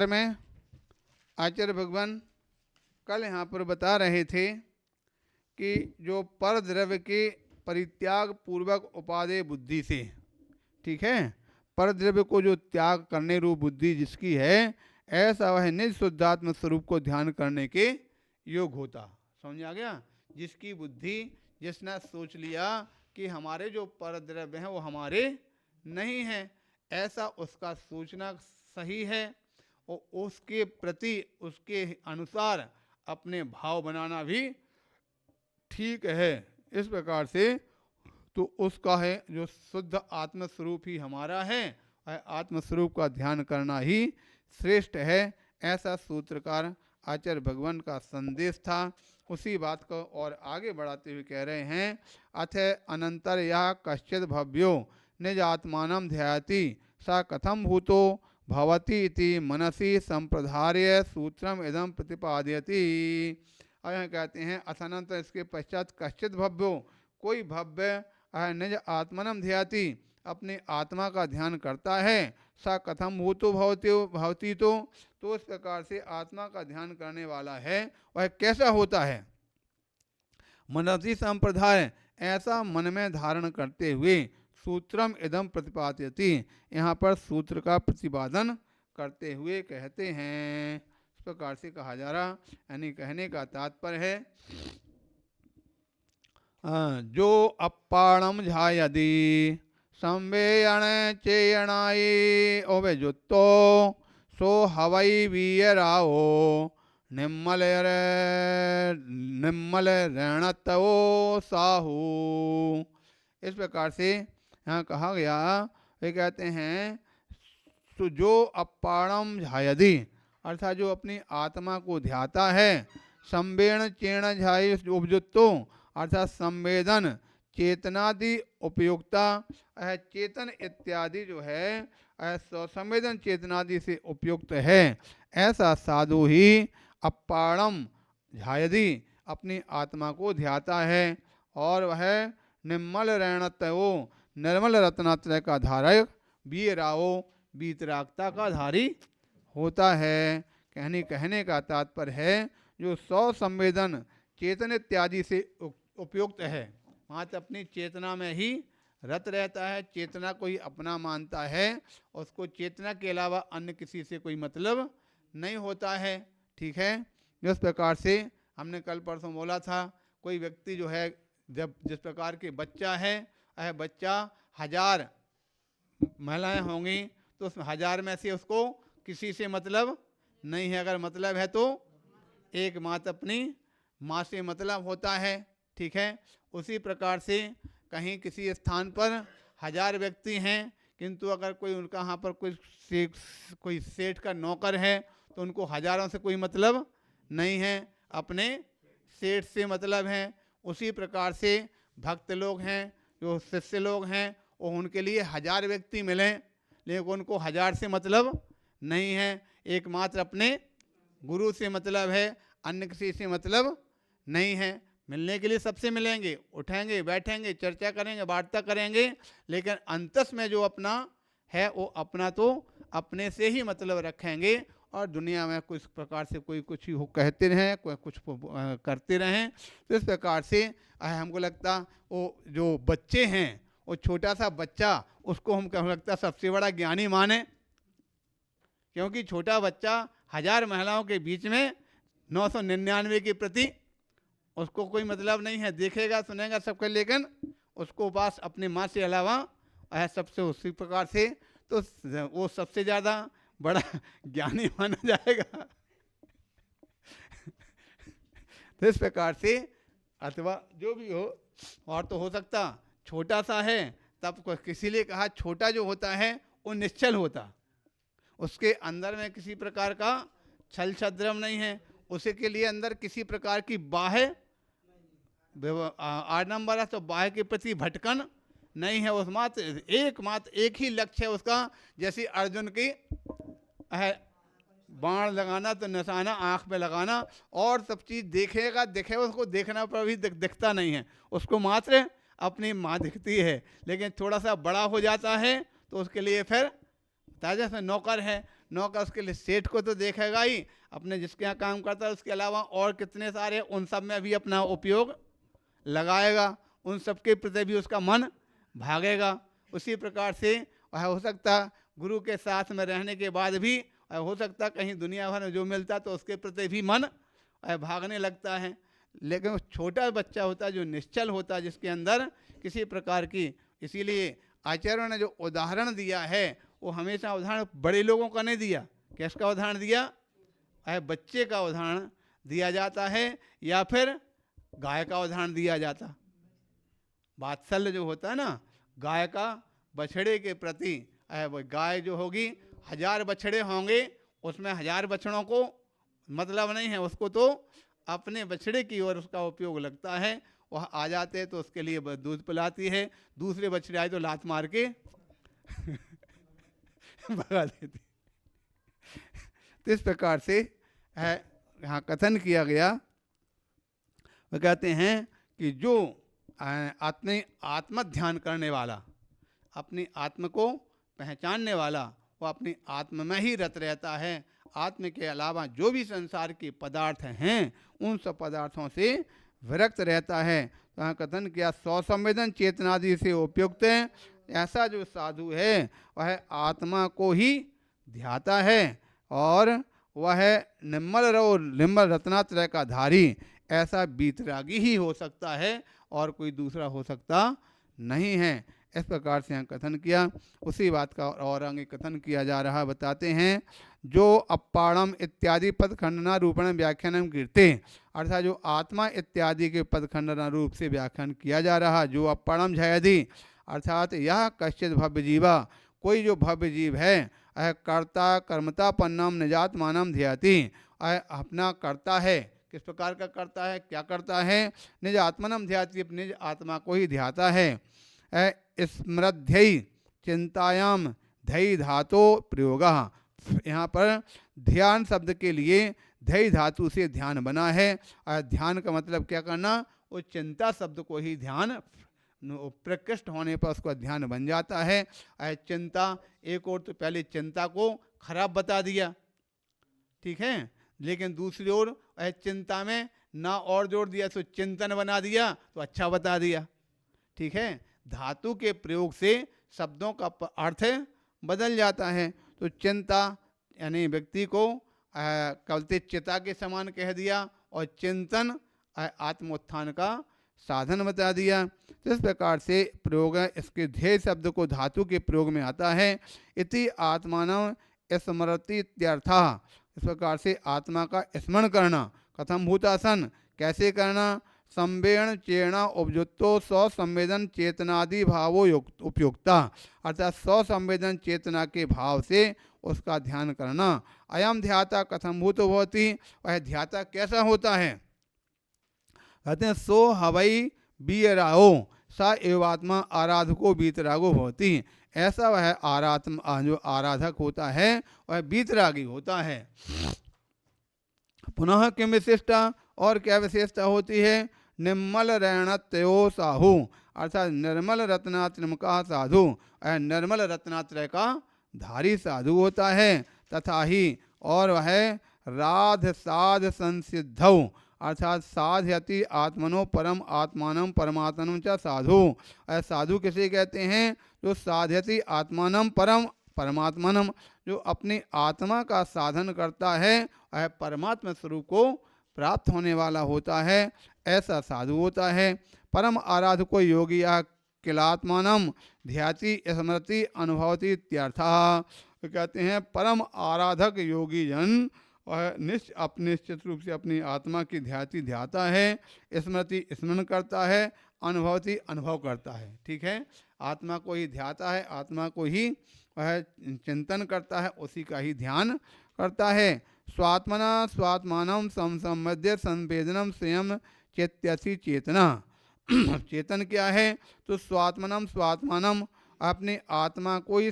में आचार्य भगवान कल यहाँ पर बता रहे थे कि जो पर द्रव्य के परित्याग पूर्वक उपादेय बुद्धि से, ठीक है, पर द्रव्य को जो त्याग करने रूप बुद्धि जिसकी है, ऐसा वह निज शुद्धात्म स्वरूप को ध्यान करने के योग होता। समझ आ गया? जिसकी बुद्धि, जिसने सोच लिया कि हमारे जो पर द्रव्य हैं वो हमारे नहीं हैं, ऐसा उसका सोचना सही है और उसके प्रति उसके अनुसार अपने भाव बनाना भी ठीक है। इस प्रकार से तो उसका है जो शुद्ध आत्मस्वरूप ही हमारा है, आत्मस्वरूप का ध्यान करना ही श्रेष्ठ है। ऐसा सूत्रकार आचार्य भगवान का संदेश था। उसी बात को और आगे बढ़ाते हुए कह रहे हैं, अथ अनंतर यह कश्चित भव्यो निज आत्मानं ध्यायति सा कथम भूतो भवति इति मनसि संप्रधार्य सूत्रम इदम प्रतिपादयति। और यहाँ कहते हैं अथानंतर इसके पश्चात कश्चित भव्यो, कोई भव्य निज आत्मनम ध्याति अपने आत्मा का ध्यान करता है, सा कथम भूतो भवती तो इस प्रकार से आत्मा का ध्यान करने वाला है वह कैसा होता है। मनसी संप्रदाय, ऐसा मन में धारण करते हुए सूत्रम इदम प्रतिपादयति, यहाँ पर सूत्र का प्रतिपादन करते हुए कहते हैं। इस प्रकार से कहा जा रहा, यानी कहने का तात्पर्य है जो अप्पाणम झायदि संवेयण चेयणाई ओवे जुत्तो सो हवई वीयराओ निम्मल रणतो साहू। इस प्रकार से यहाँ कहा गया, वे कहते हैं तो जो अप्पाणम झायदि अर्थात जो अपनी आत्मा को ध्याता है, संवेण चेण झाई उपजुत्तो अर्थात संवेदन चेतनादि उपयुक्ता, चेतन इत्यादि जो है संवेदन चेतनादि से उपयुक्त है, ऐसा साधु ही अप्पाणम झायदि अपनी आत्मा को ध्याता है और वह निर्मल रणत्वो निर्मल रत्नात्रय का धारक वीराओ वीतरागता का धारी होता है। कहने का तात्पर्य है जो सौ संवेदन चेतन इत्यादि से उपयुक्त है, मात्र अपनी चेतना में ही रत रहता है, चेतना को ही अपना मानता है, उसको चेतना के अलावा अन्य किसी से कोई मतलब नहीं होता है। ठीक है, जिस प्रकार से हमने कल परसों बोला था, कोई व्यक्ति जो है जब जिस प्रकार के बच्चा है, बच्चा 1000 महिलाएं होंगी तो उस 1000 में से उसको किसी से मतलब नहीं है, अगर मतलब है तो एक मात्र अपनी माँ से मतलब होता है। ठीक है, उसी प्रकार से कहीं किसी स्थान पर 1000 व्यक्ति हैं, किंतु अगर कोई उनका यहाँ पर कोई सेठ का नौकर है तो उनको हजारों से कोई मतलब नहीं है, अपने सेठ से मतलब है। उसी प्रकार से भक्त लोग हैं, जो शिष्य लोग हैं, वो उनके लिए 1000 व्यक्ति मिलें, लेकिन उनको 1000 से मतलब नहीं है, एकमात्र अपने गुरु से मतलब है, अन्य किसी से मतलब नहीं है। मिलने के लिए सबसे मिलेंगे, उठेंगे, बैठेंगे, चर्चा करेंगे, वार्ता करेंगे, लेकिन अंतस में जो अपना है वो अपना तो अपने से ही मतलब रखेंगे और दुनिया में कुछ प्रकार से कोई कुछ ही कहते रहें, कोई कुछ करते रहें। तो इस प्रकार से हमको लगता वो जो बच्चे हैं, वो छोटा सा बच्चा, उसको हम कह लगता सबसे बड़ा ज्ञानी माने, क्योंकि छोटा बच्चा 1000 महिलाओं के बीच में 999 के प्रति उसको कोई मतलब नहीं है, देखेगा सुनेगा सबके, लेकिन उसको पास अपनी माँ से अलावा सबसे उसी प्रकार से तो वो सबसे ज़्यादा बड़ा ज्ञानी माना जाएगा। तो इस प्रकार से अथवा जो भी हो, और तो हो सकता छोटा सा है, तब किसी लिए कहा छोटा जो होता है वो निश्चल होता, उसके अंदर में किसी प्रकार का छल छद्रम नहीं है, उसी के लिए अंदर किसी प्रकार की बाह्य आडंबर है, तो बाह्य के प्रति भटकन नहीं है, उस मात्र एक ही लक्ष्य है उसका। जैसे अर्जुन की बाण लगाना तो निशाना आँख पे लगाना, और सब चीज़ देखेगा उसको देखना पर भी दिखता नहीं है, उसको मात्र अपनी माँ दिखती है। लेकिन थोड़ा सा बड़ा हो जाता है तो उसके लिए फिर ताजा से नौकर है, नौकर उसके लिए सेठ को तो देखेगा ही, अपने जिसके यहाँ काम करता है उसके अलावा और कितने सारे हैं, उन सब में भी अपना उपयोग लगाएगा, उन सब के प्रति भी उसका मन भागेगा। उसी प्रकार से वह हो सकता गुरु के साथ में रहने के बाद भी हो सकता कहीं दुनिया भर में जो मिलता तो उसके प्रति भी मन भागने लगता है। लेकिन छोटा बच्चा होता है जो निश्चल होता है, जिसके अंदर किसी प्रकार की, इसीलिए आचार्यों ने जो उदाहरण दिया है वो हमेशा उदाहरण बड़े लोगों का नहीं दिया। किसका उदाहरण दिया? बच्चे का उदाहरण दिया जाता है या फिर गाय का उदाहरण दिया जाता। वात्सल्य जो होता है ना गाय का बछड़े के प्रति, वो गाय जो होगी 1000 बछड़े होंगे, उसमें 1000 बछड़ों को मतलब नहीं है, उसको तो अपने बछड़े की ओर उसका उपयोग लगता है। वह आ जाते हैं तो उसके लिए दूध पिलाती है, दूसरे बछड़े आए तो लात मार के भगा देती। तो इस प्रकार से यहाँ कथन किया गया। वो कहते हैं कि जो आत्म ध्यान करने वाला, अपनी आत्म को पहचानने वाला, वो अपनी आत्म में ही रत रहता है। आत्म के अलावा जो भी संसार के पदार्थ हैं उन सब पदार्थों से विरक्त रहता है। तो यहाँ कथन किया स्वसंवेदन चेतनादि से उपयुक्त है। ऐसा जो साधु है वह आत्मा को ही ध्याता है और वह निर्मल रत्नात्रय का धारी ऐसा बीतरागी ही हो सकता है और कोई दूसरा हो सकता नहीं है। इस प्रकार से यहाँ कथन किया। उसी बात का और आगे कथन किया जा रहा। बताते हैं जो अपाणम इत्यादि पद खंडना रूपण व्याख्यान कीर्ते, अर्थात जो आत्मा इत्यादि के पद खंडना रूप से व्याख्यान किया जा रहा। जो अपाणम झयदि अर्थात यह कश्चित भव्य जीवा, कोई जो भव्य जीव है कर्ता कर्मता पन्नम निजात्मानम ध्याति, अपना करता है। किस प्रकार का करता है? क्या करता है? निज आत्मनम ध्याति, निज आत्मा को ही ध्याता है। स्मृध्यय चिंतायाम धैर्य धातो प्रयोग। यहाँ पर ध्यान शब्द के लिए धैर्य धातु से ध्यान बना है। और ध्यान का मतलब क्या करना? वो चिंता शब्द को ही ध्यान, प्रकृष्ट होने पर उसका ध्यान बन जाता है। चिंता एक और तो पहले चिंता को खराब बता दिया, ठीक है, लेकिन दूसरी ओर चिंता में ना और जोड़ दिया तो चिंतन बना दिया तो अच्छा बता दिया, ठीक है। धातु के प्रयोग से शब्दों का अर्थ बदल जाता है। तो चिंता यानी व्यक्ति को कलते चिता के समान कह दिया और चिंतन आत्मोत्थान का साधन बता दिया। तो इस प्रकार से प्रयोग है। इसके ध्येय शब्द को धातु के प्रयोग में आता है। इति आत्मानं स्मरति इत्यर्थः। इस प्रकार से आत्मा का स्मरण करना। कथम भूतासन, कैसे करना? संवेदन चेणा उपयुक्तो स्वसंवेदन चेतनादि भावो उपयुक्ता, अर्थात स्वसंवेदन चेतना के भाव से उसका ध्यान करना। अयम ध्याता कथम भूतो भवति, वह ध्याता कैसा होता है? कहते हैं सो हवई बीराओ सा एवात्मा आराधको बीतरागो भवति। ऐसा वह जो आराधक होता है वह बीतरागी होता है। पुनः किम विशिष्टा, और क्या विशेषता होती है? निर्मल रैणत्यो साहु, अर्थात निर्मल रत्नात्रय का साधु, निर्मल रत्नात्रय का धारी साधु होता है। तथा ही और वह राध साध संसिद्धौ, अर्थात साधयति आत्मनो परम आत्मानम परमात्मनम च साधु। साधु किसे कहते हैं? जो साधयति आत्मानम परम परमात्मनम, जो अपनी आत्मा का साधन करता है वह परमात्मा स्वरूप को प्राप्त होने वाला होता है। ऐसा साधु होता है। परम आराधको योगी किलात्मानम ध्याति स्मृति अनुभवति इत्यर्थः। तो कहते हैं परम आराधक योगी जन और निश्चित रूप से अपनी आत्मा की ध्याति ध्याता है, स्मृति स्मरण करता है, अनुभवति अनुभव करता है, ठीक है। आत्मा को ही ध्याता है, आत्मा को ही वह चिंतन करता है, उसी का ही ध्यान करता है। स्वात्मना स्वात्मानम संसम्मध्य संवेदनम स्वयं चेत्यसि चेतना। चेतन क्या है? तो स्वात्मनम स्वात्मानम, अपने आत्मा को ही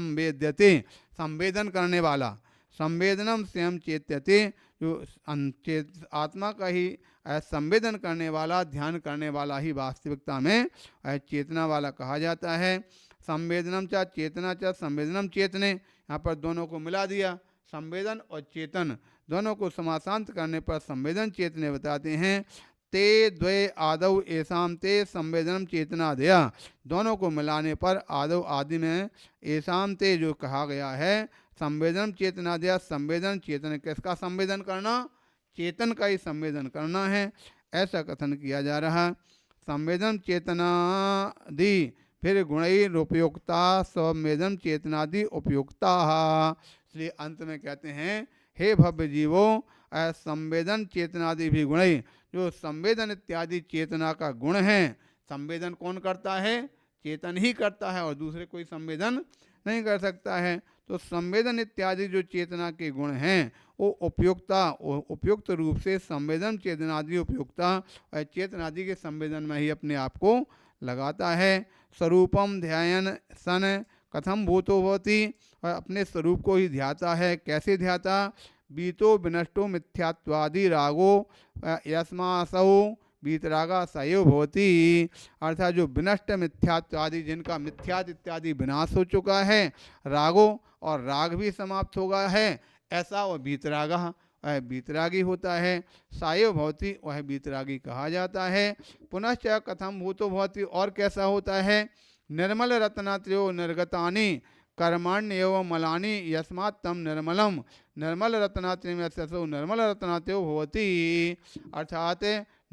संवेद्यते, संवेदन करने वाला। संवेदनम स्वयं चेत्यते, जो आत्मा का ही संवेदन करने वाला, ध्यान करने वाला ही वास्तविकता में चेतना वाला कहा जाता है। संवेदनम च चेतना च संवेदनम चेतने, यहाँ पर दोनों को मिला दिया, संवेदन और चेतन दोनों को समासांत करने पर संवेदन चेतने बताते हैं। ते द्वय आदौ ऐसाम ते संवेदनम चेतना दया, दोनों को मिलाने पर आदौ आदि में ऐसाम ते जो कहा गया है संवेदनम चेतना दया, संवेदन चेतन, किसका संवेदन करना, चेतन का ही संवेदन करना है, ऐसा कथन किया जा रहा है। संवेदन चेतनादि फिर गुणैरुपयुक्ता संवेदन चेतनादि उपयुक्ता, इसलिए अंत में कहते हैं हे भव्य जीवो संवेदन चेतनादि भी गुण, जो संवेदन इत्यादि चेतना का गुण है, संवेदन कौन करता है, चेतन ही करता है और दूसरे कोई संवेदन नहीं कर सकता है। तो संवेदन इत्यादि जो चेतना के गुण हैं वो उपयुक्त रूप से संवेदन चेतनादि उपयुक्ता और चेतनादि के संवेदन में ही अपने आप को लगाता है। स्वरूपम ध्यान सन कथम भूतो भवति, और अपने स्वरूप को ही ध्याता है, कैसे ध्याता, बीतो विनष्टो मिथ्यात्वादि रागो यस्मासौ बीतरागा सयो भवति, अर्थात जो विनष्ट मिथ्यात्वादि, जिनका मिथ्यात इत्यादि विनाश हो चुका है, रागो और राग भी समाप्त हो गया है, ऐसा वह बीतरागा वह बीतरागी होता है। सायो भवति वह बीतरागी कहा जाता है। पुनश्च कथम भूतो भवति, और कैसा होता है, निर्मल रत्नात्रयो निर्गतानि कर्माण्येव मलानि यस्मात् तम निर्मलम, निर्मल रत्नात्रय में ससो निर्मल रत्नात्रयो भवति, अर्थात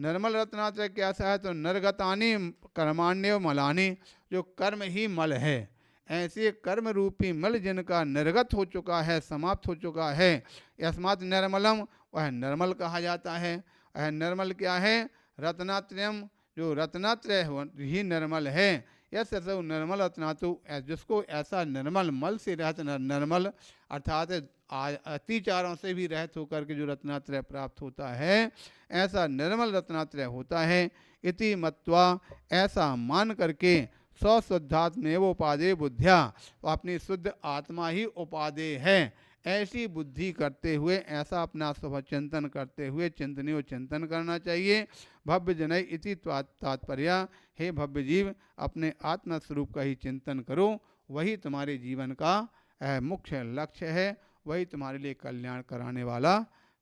निर्मल रत्नात्रय कैसा है, तो निर्गतानि कर्माण्येव मलानि, जो कर्म ही मल है, ऐसे कर्म रूपी मल जिनका निर्गत हो चुका है, समाप्त हो चुका है, यस्मात् निर्मलम वह निर्मल कहा जाता है। वह निर्मल क्या है, रत्नात्रयम, जो रत्नात्रय ही निर्मल है, यस निर्मल रत्नातु, जिसको ऐसा निर्मल मल से रहत निर्मल अर्थात अतिचारों से भी रहित होकर के जो रत्नात्रय प्राप्त होता है, ऐसा निर्मल रत्नात्रय होता है। इति मत्वा, ऐसा मान करके, स्वशुद्धात्मेव उपादेय बुद्धिया, अपनी शुद्ध आत्मा ही उपादेय है, ऐसी बुद्धि करते हुए, ऐसा अपना स्वभाव चिंतन करते हुए चिंतनीय चिंतन करना चाहिए। भव्य जनय इति तात्पर्य, हे भव्य जीव अपने आत्मा स्वरूप का ही चिंतन करो, वही तुम्हारे जीवन का मुख्य लक्ष्य है, वही तुम्हारे लिए कल्याण कराने वाला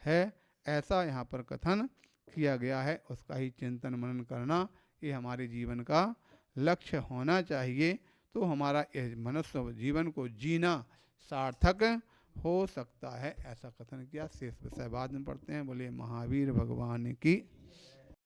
है, ऐसा यहाँ पर कथन किया गया है। उसका ही चिंतन मनन करना ये हमारे जीवन का लक्ष्य होना चाहिए, तो हमारा इस मनुष्य जीवन को जीना सार्थक हो सकता है, ऐसा कथन किया। शेष विषय बाद में पढ़ते हैं। बोले महावीर भगवान की